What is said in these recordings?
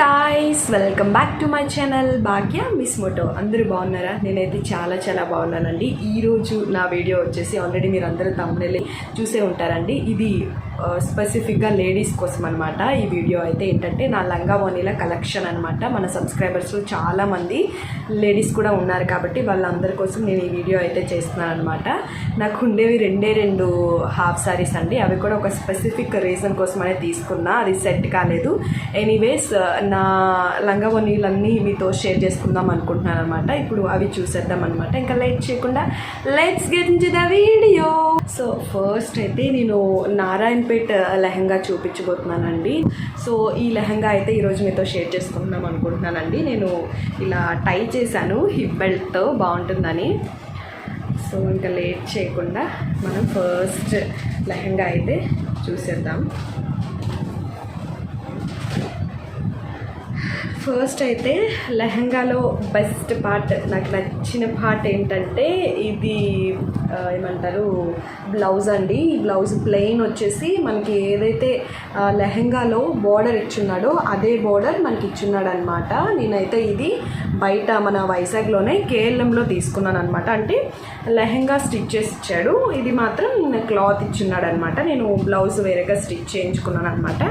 Guys, welcome back to my channel Bhagya మిస్ మోటో. అందరూ బాగున్నారా? నేనైతే చాలా బాగున్నానండి. ఈరోజు నా వీడియో వచ్చేసి ఆల్రెడీ మీరు అందరూ తమ్ముళ్ళి చూసే ఉంటారండి. ఇది స్పెసిఫిక్గా లేడీస్ కోసం అనమాట. ఈ వీడియో అయితే ఏంటంటే నా లంగా ఓనీల కలెక్షన్ అనమాట. మన సబ్స్క్రైబర్స్లో చాలామంది లేడీస్ కూడా ఉన్నారు కాబట్టి వాళ్ళందరి కోసం నేను ఈ వీడియో అయితే చేస్తున్నాను అనమాట. నాకు ఉండేవి రెండు హాఫ్ సారీస్ అండి. అవి కూడా ఒక స్పెసిఫిక్ రీజన్ కోసం అనేది తీసుకున్నా, అది సెట్ కాలేదు. ఎనీవేస్ నా లంగా ఓనీలన్నీ మీతో షేర్ చేసుకుందాం అనుకుంటున్నాను అనమాట. ఇప్పుడు అవి చూసేద్దాం అనమాట. ఇంకా లేట్ చేయకుండా let's get into the video. So first అయితే నేను నారాయణపేట్ లెహంగా చూపించబోతున్నానండి. సో ఈ లెహంగా అయితే ఈరోజు మీతో షేర్ చేసుకుంటున్నాం అనుకుంటున్నానండి. నేను ఇలా టై చేశాను హిప్ బెల్ట్తో, బాగుంటుందని. సో ఇంకా లేట్ చేయకుండా మనం ఫస్ట్ లెహంగా అయితే చూసేద్దాం. ఫస్ట్ అయితే లెహంగాలో బెస్ట్ పార్ట్, నాకు నచ్చిన పార్ట్ ఏంటంటే ఇది ఏమంటారు, బ్లౌజ్ అండి. ఈ బ్లౌజ్ ప్లెయిన్ వచ్చేసి మనకి ఏదైతే లెహంగాలో బోర్డర్ ఇచ్చున్నాడో అదే బోర్డర్ మనకి ఇచ్చున్నాడు అనమాట. నేనైతే ఇది బయట మన వైజాగ్లోనే కేఎల్ఎంలో తీసుకున్నాను అనమాట. అంటే లెహంగా స్టిచ్ చేసి ఇచ్చాడు, ఇది మాత్రం క్లాత్ ఇచ్చున్నాడు అనమాట. నేను బ్లౌజ్ వేరేగా స్టిచ్ చేయించుకున్నాను అనమాట.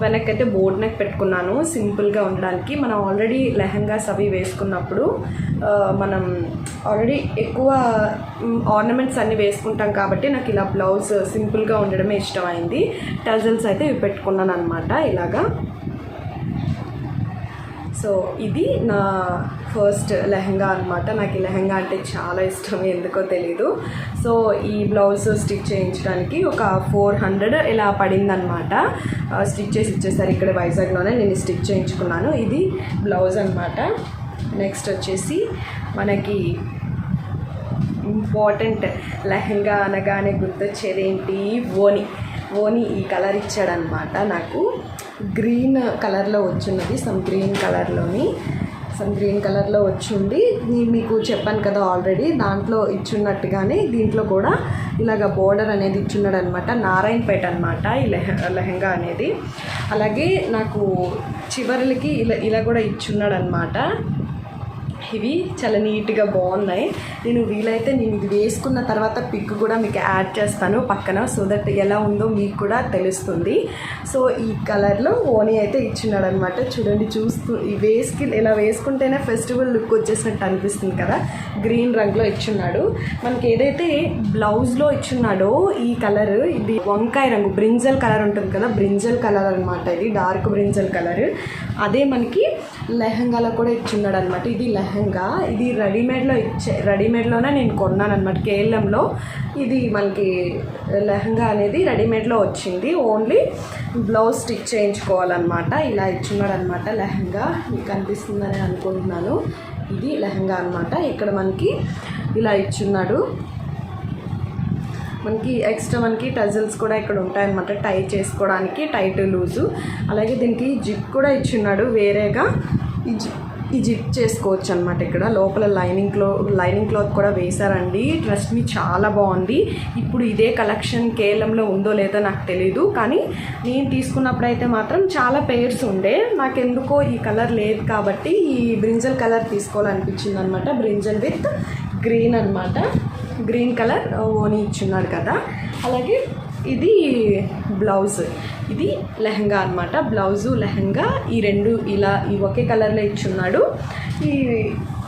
వెనక్కైతే బోర్డ్ నెక్ పెట్టుకున్నాను సింపుల్గా ఉండడానికి. మనం ఆల్రెడీ లెహంగాస్ అవి వేసుకున్నప్పుడు మనం ఆల్రెడీ ఎక్కువ ఆర్నమెంట్స్ అన్నీ వేసుకుంటాం కాబట్టి నాకు ఇలా బ్లౌజ్ సింపుల్గా ఉండడమే ఇష్టమైంది. టజల్స్ అయితే ఇవి పెట్టుకున్నాను అనమాట ఇలాగా. సో ఇది నా ఫస్ట్ లెహంగా అనమాట. నాకు ఈ లెహంగా అంటే చాలా ఇష్టం, ఎందుకో తెలీదు. సో ఈ బ్లౌజ్ స్టిచ్ చేయించడానికి ఒక 400 ఇలా పడిందనమాట. స్టిచ్ చేసి ఇచ్చేసారు ఇక్కడ వైజాగ్లోనే. నేను స్టిచ్ చేయించుకున్నాను. ఇది బ్లౌజ్ అనమాట. నెక్స్ట్ వచ్చేసి మనకి ఇంపార్టెంట్, లెహంగా అనగానే గుర్తొచ్చేది ఏంటి, ఓని ఈ కలర్ ఇచ్చాడనమాట. నాకు గ్రీన్ కలర్లో వచ్చినది, సమ్ గ్రీన్ కలర్లో వచ్చుండి, నేను మీకు చెప్పాను కదా ఆల్రెడీ, దాంట్లో ఇచ్చున్నట్టుగానే దీంట్లో కూడా ఇలాగ బోర్డర్ అనేది ఇచ్చున్నాడు అనమాట. నారాయణపేట అనమాట ఈ లెహంగా అనేది. అలాగే నాకు చివరలకి ఇలా కూడా ఇచ్చున్నాడు అనమాట. ఇవి చాలా నీట్గా బాగున్నాయి. నేను వీలైతే నేను ఇది వేసుకున్న తర్వాత పిక్ కూడా మీకు యాడ్ చేస్తాను పక్కన, సో దట్ ఎలా ఉందో మీకు కూడా తెలుస్తుంది. సో ఈ కలర్లో ఓని అయితే ఇచ్చున్నాడు అనమాట. చూడండి, ఇలా వేసుకుంటేనే ఫెస్టివల్ లుక్ వచ్చేసినట్టు అనిపిస్తుంది కదా. గ్రీన్ రంగులో ఇచ్చున్నాడు. మనకి ఏదైతే బ్లౌజ్లో ఇచ్చున్నాడో ఈ కలర్, ఇది వంకాయ రంగు, బ్రింజల్ కలర్ ఉంటుంది కదా, బ్రింజల్ కలర్ అనమాట. ఇది డార్క్ బ్రింజల్ కలర్. అదే మనకి లెహంగాలో కూడా ఇచ్చున్నాడు అనమాట. ఇది లెహంగా, ఇది రెడీమేడ్లోనే నేను కొన్నాను అనమాట కేఎల్ఎంలో. ఇది మనకి లెహంగా అనేది రెడీమేడ్లో వచ్చింది. ఓన్లీ బ్లౌజ్ స్టిచ్ చేయించుకోవాలన్నమాట. ఇలా ఇచ్చున్నాడు అనమాట లెహంగా. మీకు కనిపిస్తుందని అనుకుంటున్నాను. ఇది లెహంగా అనమాట. ఇక్కడ మనకి ఇలా ఇచ్చున్నాడు. మనకి ఎక్స్ట్రా మనకి టజల్స్ కూడా ఇక్కడ ఉంటాయన్నమాట, టై చేసుకోవడానికి, టైట్ లూజు. అలాగే దీనికి జిప్ కూడా ఇచ్చున్నాడు వేరేగా. ఈ జిప్ చేసుకోవచ్చు అనమాట. ఇక్కడ లోపల లైనింగ్ క్లాత్ కూడా వేశారండి. ట్రస్ట్ మీ, చాలా బాగుంది. ఇప్పుడు ఇదే కలెక్షన్ కేఎల్ఎంలో ఉందో లేదో నాకు తెలీదు, కానీ నేను తీసుకున్నప్పుడు అయితే మాత్రం చాలా పేర్స్ ఉండే. నాకెందుకో ఈ కలర్ లేదు కాబట్టి ఈ బ్రింజల్ కలర్ తీసుకోవాలనిపించింది అనమాట. బ్రింజల్ విత్ గ్రీన్ అనమాట. గ్రీన్ కలర్ ఓని ఇచ్చున్నాడు కదా. అలాగే ఇది బ్లౌజ్, ఇది లెహంగా అనమాట. బ్లౌజు లెహంగా ఈ రెండు ఇలా ఈ ఒకే కలర్లో ఇచ్చున్నాడు.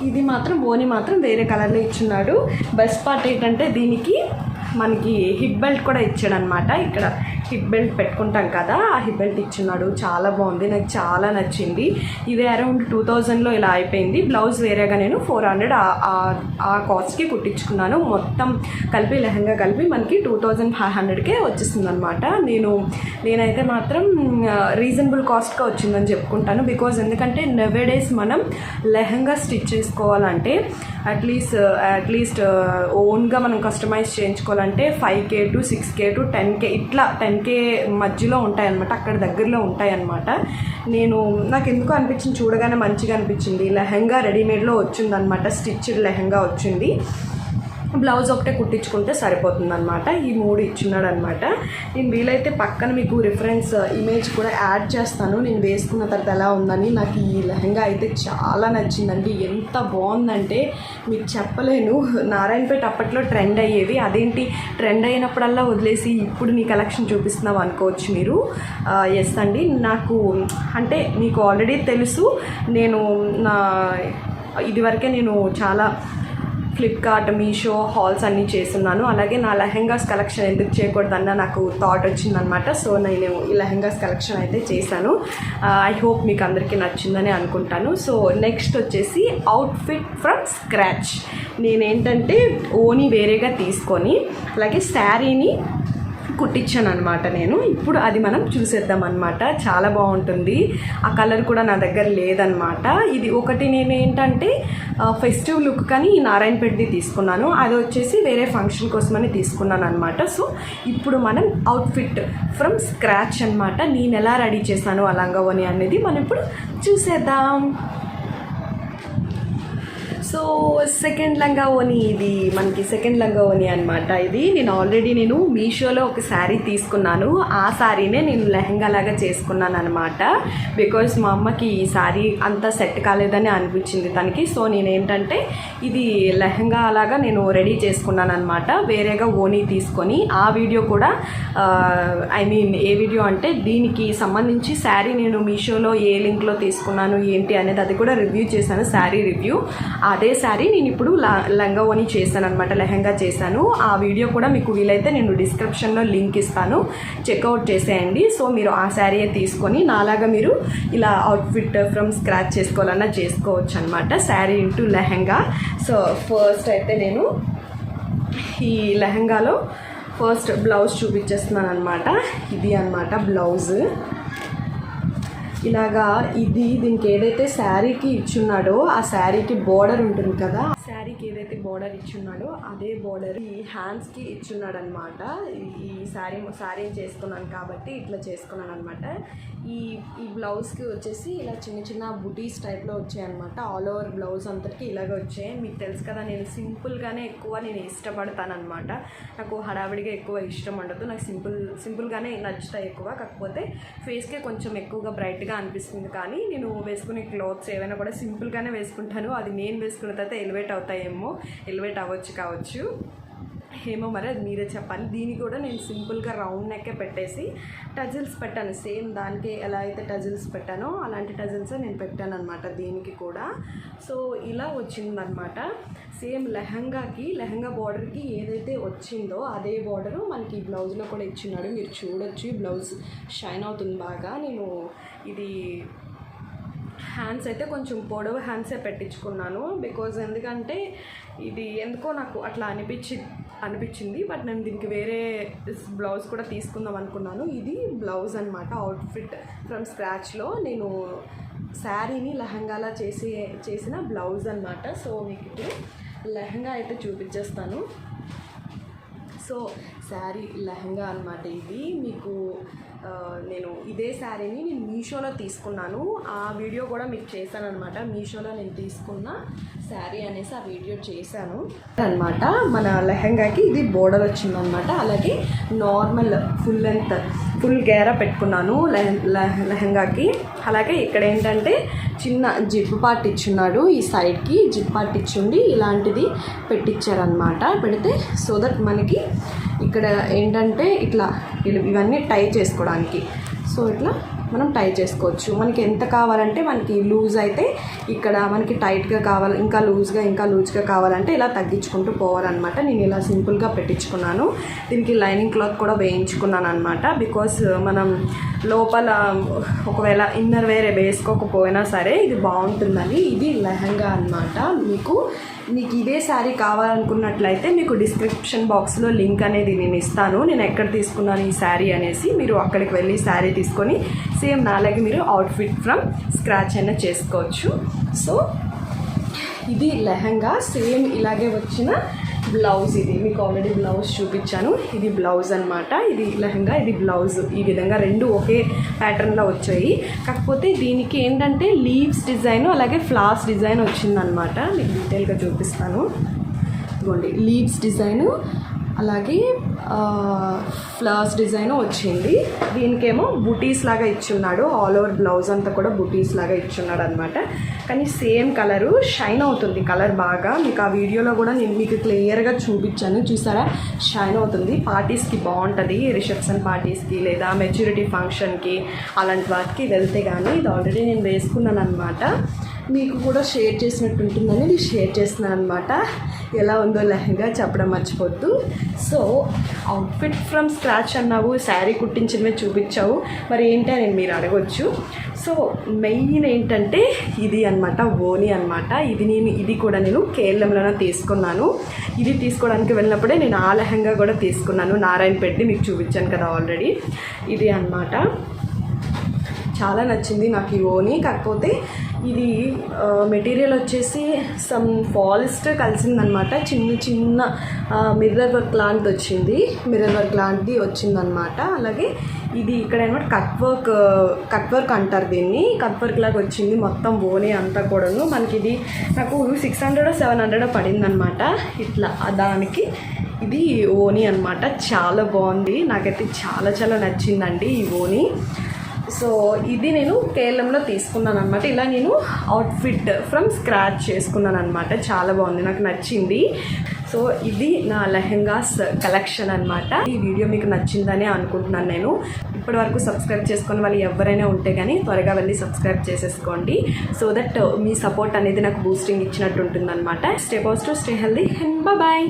ఇది మాత్రం ఓని మాత్రం వేరే కలర్లో ఇచ్చున్నాడు. బెస్ట్ పార్ట్ ఏంటంటే దీనికి మనకి హిప్ బెల్ట్ కూడా ఇచ్చాడనమాట. ఇక్కడ హిప్ బెల్ట్ పెట్టుకుంటాం కదా, ఆ హిప్ బెల్ట్ ఇచ్చున్నాడు. చాలా బాగుంది, నాకు చాలా నచ్చింది. ఇది అరౌండ్ 2000లో ఇలా అయిపోయింది. బ్లౌజ్ వేరేగా నేను 400 ఆ కాస్ట్కి కుట్టించుకున్నాను. మొత్తం కలిపి లెహంగా కలిపి మనకి 2500కే వచ్చేస్తుంది అనమాట. నేనైతే మాత్రం రీజనబుల్ కాస్ట్గా వచ్చిందని చెప్పుకుంటాను. బికాజ్ ఎందుకంటే నవేడేస్ మనం లెహంగా స్టిచ్ చేసుకోవాలంటే అట్లీస్ట్ ఓన్గా మనం customise చేయించుకోవాలంటే 5K to 6K to 10K ఇట్లా 10K మధ్యలో ఉంటాయన్నమాట. అక్కడ దగ్గరలో ఉంటాయన్నమాట. నాకు ఎందుకో అనిపించింది, చూడగానే మంచిగా అనిపించింది. లెహంగా రెడీమేడ్లో వచ్చిందనమాట, స్టిచ్డ్ లెహంగా వచ్చింది. బ్లౌజ్ ఒకటే కుట్టించుకుంటే సరిపోతుంది అనమాట. ఈ 3 ఇచ్చున్నాడు అనమాట. నేను వీలైతే పక్కన మీకు రిఫరెన్స్ ఇమేజ్ కూడా యాడ్ చేస్తాను, నేను వేసుకున్న తర్వాత ఎలా ఉందని. నాకు ఈ లెహంగా అయితే చాలా నచ్చిందండి. ఎంత బాగుందంటే మీకు చెప్పలేను. నారాయణపేట అప్పట్లో ట్రెండ్ అయ్యేవి, అదేంటి ట్రెండ్ అయినప్పుడల్లా వదిలేసి ఇప్పుడు నీ కలెక్షన్ చూపిస్తున్నావు అనుకోవచ్చు మీరు. ఎస్ అండి, నాకు అంటే మీకు ఆల్రెడీ తెలుసు, నేను ఇదివరకే నేను చాలా ఫ్లిప్కార్ట్, మీషో హాల్స్ అన్నీ చేస్తున్నాను. అలాగే నా లెహెంగాస్ కలెక్షన్ ఎందుకు చేయకూడదన్న నాకు థాట్ వచ్చిందనమాట. సో నేను ఈ లెహెంగాస్ కలెక్షన్ అయితే చేశాను. ఐ హోప్ మీకు అందరికీ నచ్చిందని అనుకుంటాను. సో నెక్స్ట్ వచ్చేసి అవుట్ఫిట్ ఫ్రమ్ స్క్రాచ్. నేనేంటంటే ఓని వేరేగా తీసుకొని అలాగే శారీని కుట్టించాను అనమాట నేను. ఇప్పుడు అది మనం చూసేద్దాం అనమాట. చాలా బాగుంటుంది. ఆ కలర్ కూడా నా దగ్గర లేదనమాట. ఇది ఒకటి నేను ఏంటంటే ఫెస్టివ్ లుక్ కానీ నారాయణపేటది తీసుకున్నాను, అది వచ్చేసి వేరే ఫంక్షన్ కోసమని తీసుకున్నాను అనమాట. సో ఇప్పుడు మనం అవుట్ఫిట్ ఫ్రమ్ స్క్రాచ్ అనమాట. నేను ఎలా రెడీ చేశాను ఆ లంగావోని అనేది మనం ఇప్పుడు చూసేద్దాం. సో సెకండ్ లంగావోని, ఇది మనకి సెకండ్ లంగావోని అనమాట. ఇది నేను మీషోలో ఒక శారీ తీసుకున్నాను. ఆ శారీనే నేను లెహంగా లాగా చేసుకున్నాను అనమాట. బికాజ్ మా అమ్మకి ఈ శారీ అంతా సెట్ కాలేదని అనిపించింది తనకి. సో నేనేంటంటే ఇది లెహంగా లాగా నేను రెడీ చేసుకున్నాను అనమాట, వేరేగా ఓనీ తీసుకొని. ఆ వీడియో కూడా ఏ వీడియో అంటే దీనికి సంబంధించి శారీ నేను మీషోలో ఏ లింక్లో తీసుకున్నాను ఏంటి అనేది అది కూడా రివ్యూ చేశాను, శారీ రివ్యూ. అదే శారీ నేను ఇప్పుడు లంగావోని చేశాను అనమాట, లెహంగా చేశాను. ఆ వీడియో కూడా మీకు వీలైతే నేను డిస్క్రిప్షన్లో లింక్ ఇస్తాను, చెక్అవుట్ చేసేయండి. సో మీరు ఆ శారీయే తీసుకొని నాలాగా మీరు ఇలా అవుట్ఫిట్ ఫ్రమ్ స్క్రాచ్ చేసుకోవాలన్నా చేసుకోవచ్చు అనమాట, sari into lehenga. So first అయితే నేను ఈ లెహంగాలో ఫస్ట్ బ్లౌజ్ చూపించేస్తున్నాను అనమాట. ఇది అనమాట బ్లౌజ్. ఇలాగా దీనికి ఏదైతే శారీకి ఇచ్చున్నాడో ఆ శారీకి బోర్డర్ ఉంటుంది కదా, శారీకి ఏదైతే బోర్డర్ ఇచ్చున్నాడో అదే బోర్డర్ ఈ హ్యాండ్స్కి ఇచ్చున్నాడు అనమాట. ఈ శారీ చేసుకున్నాను కాబట్టి ఇట్లా చేసుకున్నాను అనమాట. ఈ బ్లౌజ్కి వచ్చేసి ఇలా చిన్న చిన్న బుటీస్ టైప్లో వచ్చాయన్నమాట. ఆల్ ఓవర్ బ్లౌజ్ అంతటికి ఇలాగ వచ్చాయి. మీకు తెలుసు కదా, నేను సింపుల్గానే ఎక్కువ నేను ఇష్టపడతాను అనమాట. నాకు హడావిడిగా ఎక్కువ ఇష్టం ఉండదు, నాకు సింపుల్గానే నచ్చుతాయి ఎక్కువ. కాకపోతే ఫేస్కే కొంచెం ఎక్కువగా బ్రైట్గా అనిపిస్తుంది, కానీ నేను వేసుకునే క్లాత్స్ ఏవైనా కూడా సింపుల్గానే వేసుకుంటాను. అది నేను వేసుకున్న తర్వాత ఎలివేట్ అవుతాయేమో, ఎలివేట్ కావచ్చు ఏమో, మరి అది మీరే చెప్పాలి. దీనికి కూడా నేను సింపుల్గా రౌండ్ నెక్కే పెట్టేసి టజిల్స్ పెట్టాను. సేమ్ దానికి ఎలా అయితే టజిల్స్ పెట్టానో అలాంటి టజిల్సే నేను పెట్టాను అనమాట దీనికి కూడా. సో ఇలా వచ్చిందనమాట. సేమ్ లెహంగా బార్డర్కి ఏదైతే వచ్చిందో అదే బార్డరు మనకి ఈ బ్లౌజ్లో కూడా ఇచ్చిన్నాడు. మీరు చూడొచ్చు, ఈ బ్లౌజ్ షైన్ అవుతుంది బాగా. నేను ఇది హ్యాండ్స్ అయితే కొంచెం పొడవు హ్యాండ్సే పెట్టించుకున్నాను. బికాజ్ ఎందుకంటే ఇది ఎందుకో నాకు అట్లా అనిపించింది. బట్ నేను దీనికి వేరే బ్లౌజ్ కూడా తీసుకుందాం అనుకున్నాను. ఇది బ్లౌజ్ అనమాట, అవుట్ఫిట్ ఫ్రమ్ స్క్రాచ్లో నేను శారీని లెహంగాలా చేసిన బ్లౌజ్ అనమాట. సో మీకు ఇప్పుడు లెహంగా అయితే చూపించేస్తాను. సో శారీ లెహంగా అనమాట ఇది. మీకు నేను ఇదే శారీని నేను మీషోలో తీసుకున్నాను, ఆ వీడియో కూడా మీకు చేశాను అనమాట. మీషోలో నేను తీసుకున్న శారీ అనేసి ఆ వీడియో చేశాను అనమాట. మన లెహంగాకి ఇది బోర్డర్ వచ్చిందనమాట. అలాగే నార్మల్ ఫుల్ గేరా పెట్టుకున్నాను లెహంగాకి. అలాగే ఇక్కడ ఏంటంటే చిన్న జిప్ పార్ట్ ఇచ్చున్నాడు, ఈ సైడ్కి జిప్ పార్ట్ ఇచ్చుండి ఇలాంటిది పెట్టించారనమాట. పెడితే సో దట్ మనకి ఇక్కడ ఏంటంటే ఇట్లా ఇవన్నీ టై చేసుకోవడానికి, సో ఇట్లా మనం టై చేసుకోవచ్చు. మనకి ఎంత కావాలంటే, మనకి లూజ్ అయితే ఇక్కడ మనకి టైట్గా కావాలి, ఇంకా లూజ్గా కావాలంటే ఇలా తగ్గించుకుంటూ పోవాలన్నమాట. నేను ఇలా సింపుల్గా పెట్టించుకున్నాను. దీనికి లైనింగ్ క్లాత్ కూడా వేయించుకున్నాను అనమాట. బికాస్ మనం లోపల ఒకవేళ ఇన్నర్ వేరే వేసుకోకపోయినా సరే ఇది బాగుంటుందని. ఇది లెహంగా అనమాట. మీకు ఇదే శారీ కావాలనుకున్నట్లయితే మీకు డిస్క్రిప్షన్ బాక్స్లో లింక్ అనేది నేను ఇస్తాను, నేను ఎక్కడ తీసుకున్నాను ఈ శారీ అనేసి. మీరు అక్కడికి వెళ్ళి శారీ తీసుకొని సేమ్ నాలాగే మీరు అవుట్ఫిట్ ఫ్రమ్ స్క్రాచ్ అయినా చేసుకోవచ్చు. సో ఇది లెహంగా. సేమ్ ఇలాగే వచ్చిన బ్లౌజ్, ఇది మీకు ఆల్రెడీ బ్లౌజ్ చూపించాను. ఇది బ్లౌజ్ అనమాట, ఇది లెహంగా, ఇది బ్లౌజ్. ఈ విధంగా రెండు ఒకే ప్యాటర్న్లో వచ్చాయి. కాకపోతే దీనికి ఏంటంటే లీవ్స్ డిజైన్ అలాగే ఫ్లవర్స్ డిజైన్ వచ్చిందనమాట. మీకు డీటెయిల్గా చూపిస్తాను. ఇదిగోండి లీవ్స్ డిజైను అలాగే ఫ్లవర్స్ డిజైన్ వచ్చింది. దీనికేమో బుటీస్ లాగా ఇచ్చున్నాడు, ఆల్ ఓవర్ బ్లౌజ్ అంతా కూడా బుటీస్ లాగా ఇచ్చున్నాడు అనమాట. కానీ సేమ్ కలరు షైన్ అవుతుంది, కలర్ బాగా మీకు ఆ వీడియోలో కూడా నేను మీకు క్లియర్గా చూపించాను, చూసారా షైన్ అవుతుంది. పార్టీస్కి బాగుంటుంది, రిసెప్షన్ పార్టీస్కి లేదా మెచ్యూరిటీ ఫంక్షన్కి అలాంటి వాటికి వెళ్తే కానీ ఇది ఆల్రెడీ నేను వేసుకున్నాను అనమాట. మీకు కూడా షేర్ చేసినట్టు ఉంటుందని నేను షేర్ చేస్తున్నాను అనమాట. ఎలా ఉందో లెహంగా చెప్పడం మర్చిపోద్దు. సో అవుట్ఫిట్ ఫ్రమ్ స్క్రాచ్ అన్నావు, శారీ కుట్టించినవే చూపించావు, మరి ఏంటి అని మీరు అడగొచ్చు. సో మెయిన్ ఏంటంటే ఇది అనమాట, ఓని అనమాట. ఇది కూడా నేను కేరళంలోనే తీసుకున్నాను. ఇది తీసుకోవడానికి వెళ్ళినప్పుడే నేను ఆ లెహంగా కూడా తీసుకున్నాను, నారాయణపేట, మీకు చూపించాను కదా ఆల్రెడీ. ఇది అనమాట, చాలా నచ్చింది నాకు ఈ ఓని. కాకపోతే ఇది మెటీరియల్ వచ్చేసి సమ్ పాలిస్టర్ కలిసిందనమాట, చిన్న మిర్రర్ వర్క్ లాంటిది వచ్చింది, మిర్రర్ వర్క్ లాంటిది వచ్చిందనమాట. అలాగే ఇది ఇక్కడ అనమాట కట్ వర్క్ అంటారు దీన్ని, కట్ వర్క్ లాగా వచ్చింది మొత్తం ఓని అంతా కూడాను. మనకి ఇది నాకు 600 700 పడిందనమాట ఇట్లా దానికి. ఇది ఓని అనమాట, చాలా బాగుంది, నాకైతే చాలా నచ్చిందండి ఈ ఓని. సో ఇది నేను కేరళంలో తీసుకున్నాను అనమాట. ఇలా నేను అవుట్ఫిట్ ఫ్రమ్ స్క్రాచ్ చేసుకున్నాను అనమాట, చాలా బాగుంది, నాకు నచ్చింది. సో ఇది నా లెహెంగాస్ కలెక్షన్ అనమాట. ఈ వీడియో మీకు నచ్చిందని అనుకుంటున్నాను నేను. ఇప్పటివరకు సబ్స్క్రైబ్ చేసుకుని వాళ్ళు ఎవరైనా ఉంటే కానీ త్వరగా వెళ్ళి సబ్స్క్రైబ్ చేసేసుకోండి, సో దట్ మీ సపోర్ట్ అనేది నాకు బూస్టింగ్ ఇచ్చినట్టు ఉంటుంది అనమాట. Stay positive, stay healthy and bye.